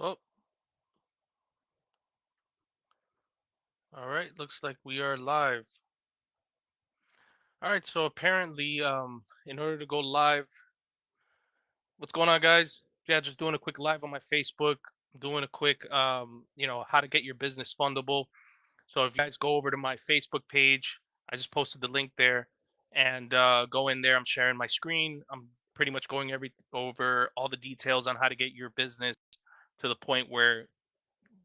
Oh, all right. Looks like we are live. All right. So apparently, in order to go live, what's going on, guys? Yeah, just doing a quick live on my Facebook, doing a quick, how to get your business fundable. So if you guys go over to my Facebook page, I just posted the link there, and go in there. I'm sharing my screen. I'm pretty much going over all the details on how to get your business to the point where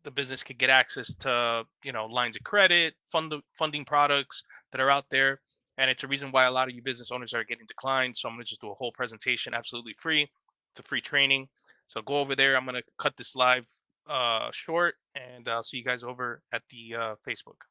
the business could get access to lines of credit, funding products that are out there, and it's a reason why a lot of you business owners are getting declined. So I'm going to just do a whole presentation absolutely free. It's a free training, so go over there. I'm going to cut this live short, and I'll see you guys over at the Facebook.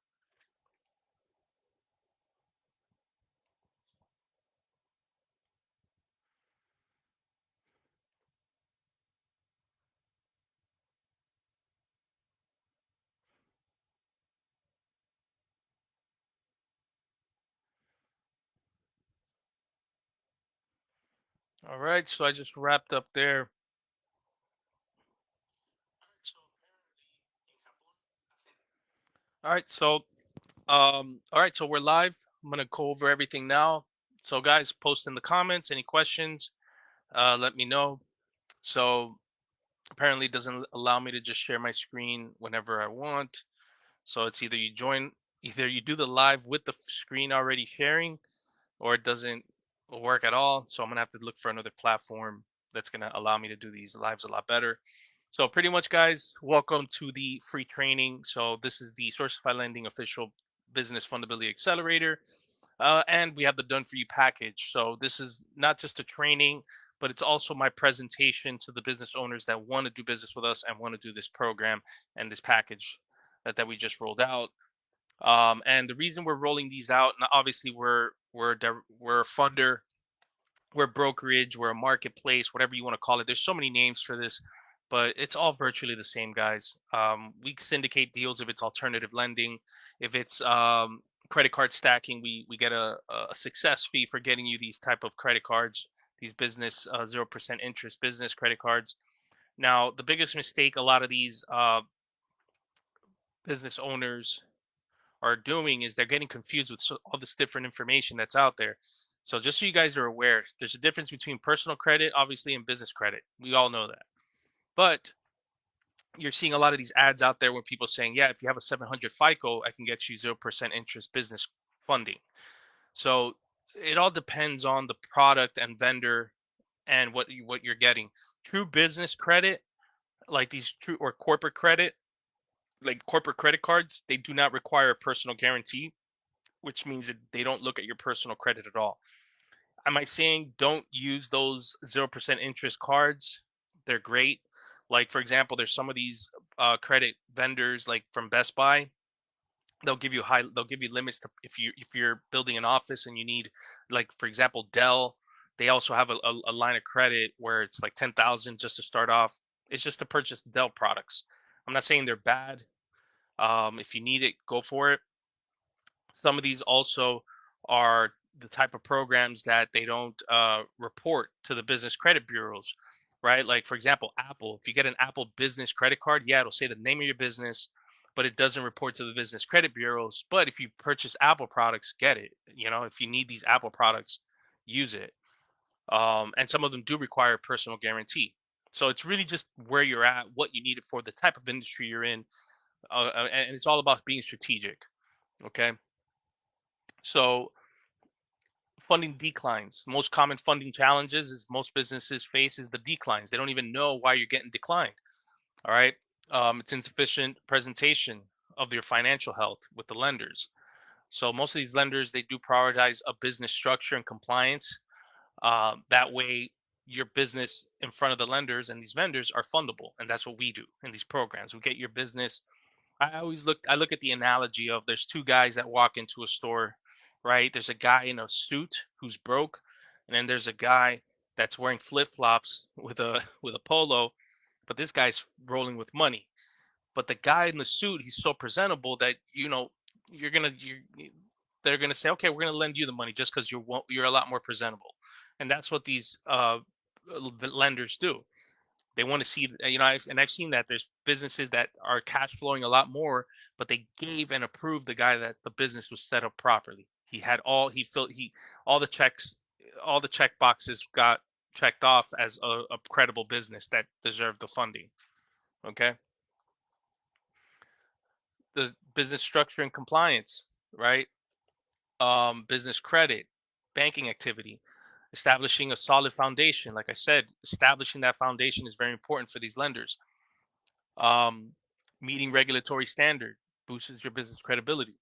All right, so I just wrapped up there. All right, so we're live. I'm gonna go over everything now. So guys, post in the comments any questions. Let me know. So apparently it doesn't allow me to just share my screen whenever I want. So it's either you do the live with the screen already sharing, or it doesn't work at all. So I'm gonna have to look for another platform that's gonna allow me to do these lives a lot better. So pretty much, guys, welcome to the free training. So this is the SourcifyLending official business fundability accelerator. And we have the done for you package. So this is not just a training, but it's also my presentation to the business owners that want to do business with us and want to do this program and this package that we just rolled out. And the reason we're rolling these out, and obviously we're a funder, we're a brokerage, we're a marketplace, whatever you want to call it. There's so many names for this, but it's all virtually the same, guys. We syndicate deals if it's alternative lending, if it's credit card stacking. We get a success fee for getting you these type of credit cards, these business 0% interest business credit cards. Now, the biggest mistake a lot of these business owners are doing is they're getting confused with all this different information that's out there. So just so you guys are aware, there's a difference between personal credit, obviously, and business credit. We all know that. But you're seeing a lot of these ads out there where people saying, "Yeah, if you have a 700 FICO, I can get you 0% interest business funding." So it all depends on the product and vendor and what you're getting. True business credit, like these true or corporate credit, like corporate credit cards, they do not require a personal guarantee, which means that they don't look at your personal credit at all. Am I saying don't use those 0% interest cards? They're great. Like, for example, there's some of these credit vendors, like from Best Buy. They'll give you limits to if you're building an office and you need, like, for example, Dell. They also have a line of credit where it's like 10,000 just to start off. It's just to purchase Dell products. I'm not saying they're bad. If you need it, go for it. Some of these also are the type of programs that they don't report to the business credit bureaus, right? Like, for example, Apple. If you get an Apple business credit card, yeah, it'll say the name of your business, but it doesn't report to the business credit bureaus. But if you purchase Apple products, get it. If you need these Apple products, use it. And some of them do require a personal guarantee. So it's really just where you're at, what you need it for, the type of industry you're in, and it's all about being strategic. Okay. So funding declines. Most common funding challenges is most businesses face is the declines. They don't even know why you're getting declined. All right. It's insufficient presentation of your financial health with the lenders. So most of these lenders, they do prioritize a business structure and compliance. That way your business in front of the lenders and these vendors are fundable. And that's what we do in these programs. We get your business. I look at the analogy of there's two guys that walk into a store, right? There's a guy in a suit who's broke, and then there's a guy that's wearing flip-flops with a with a polo, but this guy's rolling with money. But the guy in the suit, he's so presentable that you're gonna you they're gonna say, okay, we're gonna lend you the money just because you're a lot more presentable, and that's what these lenders do. They want to see, I've seen that there's businesses that are cash flowing a lot more, but they gave and approved the guy that the business was set up properly. He had all he filled he all the checks, all the check boxes got checked off as a credible business that deserved the funding. Okay, the business structure and compliance, right? Business credit, banking activity, establishing a solid foundation. Like I said, establishing that foundation is very important for these lenders. Um, Meeting regulatory standard boosts your business credibility.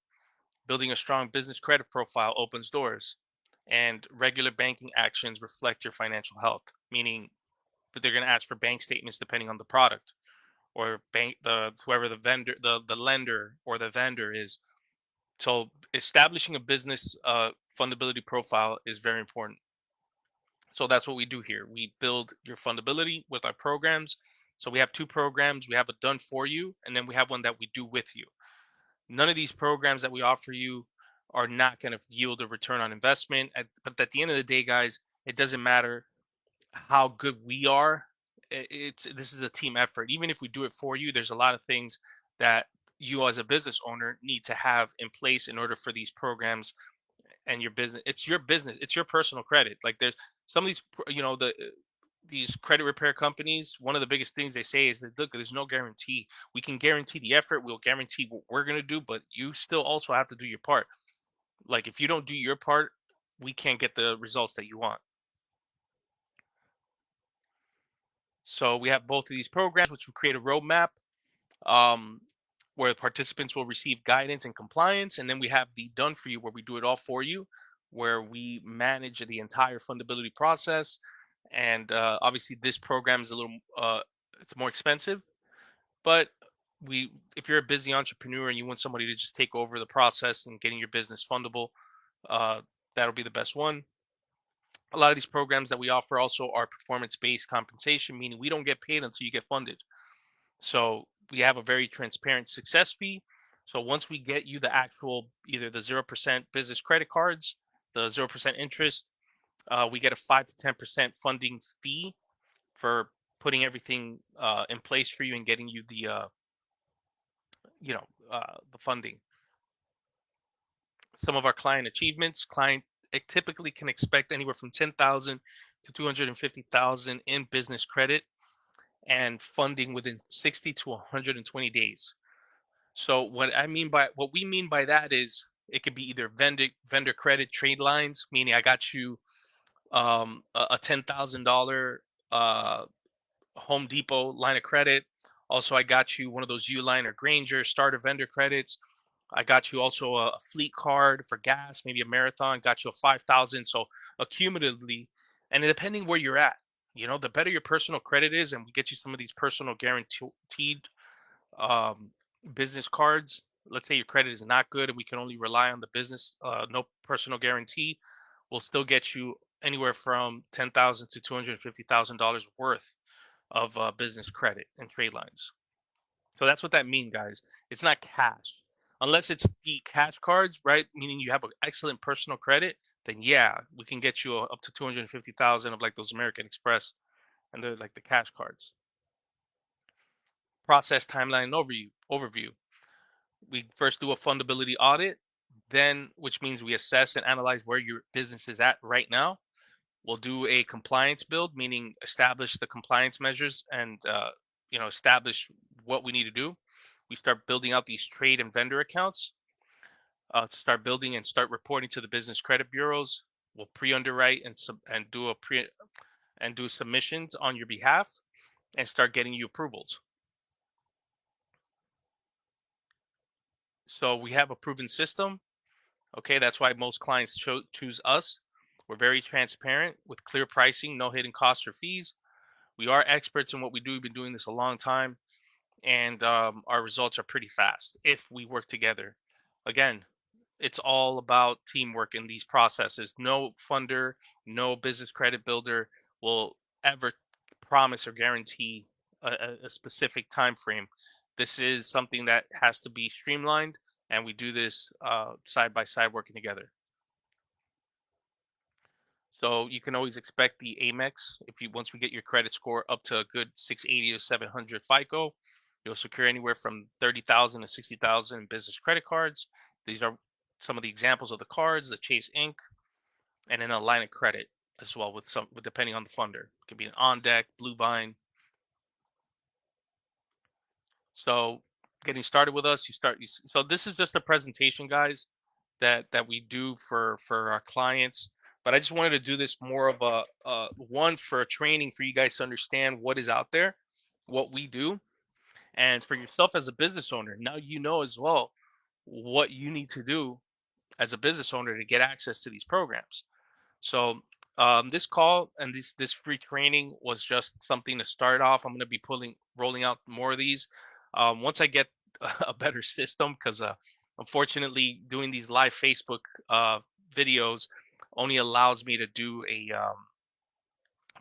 Building a strong business credit profile opens doors, and regular banking actions reflect your financial health. Meaning, that they're going to ask for bank statements depending on the product, or bank the whoever the vendor, the lender or the vendor is. So establishing a business fundability profile is very important. So that's what we do here. We build your fundability with our programs. So we have two programs. We have a done for you, and then we have one that we do with you. None of these programs that we offer you are not going to yield a return on investment. But at the end of the day, guys, it doesn't matter how good we are. This is a team effort. Even if we do it for you, there's a lot of things that you as a business owner need to have in place in order for these programs and your business. It's your business. It's your personal credit. Like there's some of these, these credit repair companies. One of the biggest things they say is that look, there's no guarantee. We can guarantee the effort. We'll guarantee what we're gonna do, but you still also have to do your part. Like if you don't do your part, we can't get the results that you want. So we have both of these programs, which will create a roadmap um, where participants will receive guidance and compliance. And then we have the done for you, where we do it all for you, where we manage the entire fundability process. And obviously, this program is a little, it's more expensive, but if you're a busy entrepreneur and you want somebody to just take over the process and getting your business fundable, uh, that'll be the best one. A lot of these programs that we offer also are performance-based compensation, meaning we don't get paid until you get funded. So we have a very transparent success fee. So once we get you the actual, either the 0% business credit cards, the 0% interest, we get a 5 to 10% funding fee for putting everything in place for you and getting you the funding. Some of our client achievements, typically can expect anywhere from 10,000 to 250,000 in business credit and funding within 60 to 120 days. So what we mean by that is it could be either vendor credit trade lines, meaning I got you a $10,000 uh, Home Depot line of credit. Also, I got you one of those Uline or Granger starter vendor credits. I got you also a fleet card for gas, maybe a marathon. Got you a 5,000. So accumulatively, and depending where you're at, the better your personal credit is, and we get you some of these personal guaranteed um, business cards. Let's say your credit is not good and we can only rely on the business, no personal guarantee. We'll still get you anywhere from 10,000 to $250,000 worth of business credit and trade lines. So that's what that means, guys. It's not cash, unless it's the cash cards, right? Meaning you have an excellent personal credit. Then yeah, we can get you up to 250,000 of like those American Express, and they're like the cash cards. Process timeline overview. We first do a fundability audit, then which means we assess and analyze where your business is at right now. We'll do a compliance build, meaning establish the compliance measures and establish what we need to do. We start building out these trade and vendor accounts. Start building and start reporting to the business credit bureaus. We'll pre-underwrite and do submissions on your behalf and start getting you approvals. So we have a proven system. Okay, that's why most clients choose us. We're very transparent with clear pricing, no hidden costs or fees. We are experts in what we do. We've been doing this a long time, and our results are pretty fast if we work together. Again, it's all about teamwork in these processes. No funder, no business credit builder will ever promise or guarantee a specific time frame. This is something that has to be streamlined, and we do this side by side working together. So you can always expect the Amex if you once we get your credit score up to a good 680 to 700 FICO, you'll secure anywhere from 30,000 to 60,000 in business credit cards. These are some of the examples of the cards, the Chase Ink, and then a line of credit as well with depending on the funder. It could be an on deck, blue vine. So getting started with us, so this is just a presentation, guys, that we do for our clients. But I just wanted to do this more of a one for a training for you guys to understand what is out there, what we do, and for yourself as a business owner. Now you know as well what you need to do as a business owner to get access to these programs. So this call and this free training was just something to start off. I'm going to be rolling out more of these once I get a better system, because unfortunately doing these live Facebook videos only allows me to do a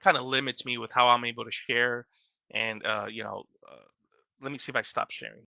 kind of limits me with how I'm able to share and let me see if I stop sharing.